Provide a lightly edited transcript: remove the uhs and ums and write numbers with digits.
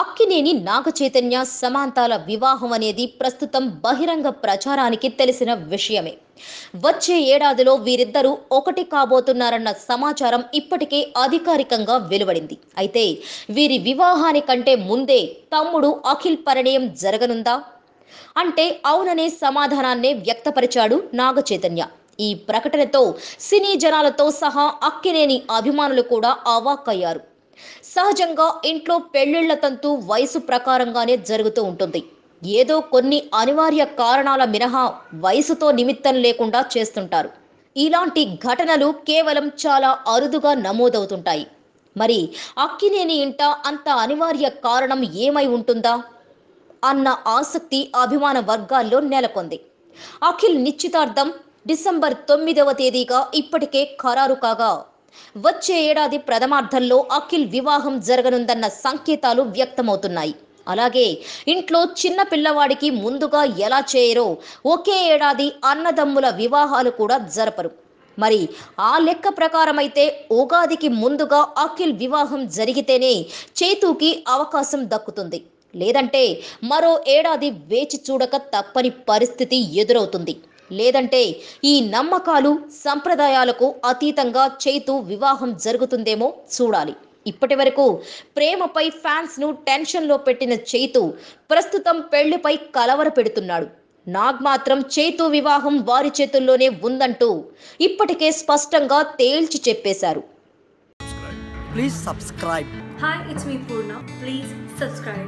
అక్కినేని నాగచైతన్య సమాంతాల వివాహం అనేది ప్రస్తుతం బహిరంగ ప్రచారానికి తెలిసిన విషయమే. వచ్చే ఏడాదిలో వీరిద్దరూ ఒకటి కాబోతున్నారన్న సమాచారం ఇప్పటికే అధికారికంగా వెలువడింది. అయితే వీరి వివాహానికంటే ముందే తమ్ముడు అఖిల్ పరిణయం జరగనుందా అంటే అవుననే సమాధానాన్నే వ్యక్తపరిచాడు నాగచైతన్య. ఈ ప్రకటనతో సినీ జనాలతో సహా అక్కినేని అభిమానులు కూడా అవాక్కయ్యారు. సహజంగా ఇంట్లో పెళ్లిళ్ల తంతు వయసు ప్రకారంగానే జరుగుతూ ఉంటుంది. ఏదో కొన్ని అనివార్య కారణాల మినహా వయసుతో నిమిత్తం లేకుండా చేస్తుంటారు. ఇలాంటి ఘటనలు కేవలం చాలా అరుదుగా నమోదవుతుంటాయి. మరి అక్కినేని ఇంట అంత అనివార్య కారణం ఏమై ఉంటుందా అన్న ఆసక్తి అభిమాన వర్గాల్లో నెలకొంది. అఖిల్ నిశ్చితార్థం డిసెంబర్ 9వ తేదీగా ఇప్పటికే ఖరారు కాగా వచ్చే ఏడాది ప్రథమార్థంలో అఖిల్ వివాహం జరగనుందన్న సంకేతాలు వ్యక్తమవుతున్నాయి. అలాగే ఇంట్లో చిన్న పిల్లవాడికి ముందుగా ఎలా చేయరో ఒకే ఏడాది అన్నదమ్ముల వివాహాలు కూడా జరపరు. మరి ఆ లెక్క ప్రకారమైతే ఉగాదికి ముందుగా అఖిల్ వివాహం జరిగితేనే చేతూకి అవకాశం దక్కుతుంది. లేదంటే మరో ఏడాది వేచి చూడక తప్పని పరిస్థితి ఎదురవుతుంది. లేదంటే ఈ నమ్మకాలు సంప్రదాయాలకు అతీతంగా చైతు వివాహం జరుగుతుందేమో చూడాలి. ఇప్పటి వరకు ప్రేమపై ఫ్యాన్స్ ను టెన్షన్లో పెట్టిన చైతు ప్రస్తుతం పెళ్లిపై కలవర పెడుతున్నాడు. నాగ్ మాత్రం చైతు వివాహం వారి చేతుల్లోనే ఉందంటూ ఇప్పటికే స్పష్టంగా తేల్చి చెప్పేశారు. Please subscribe. Hi, it's me Purna. Please subscribe.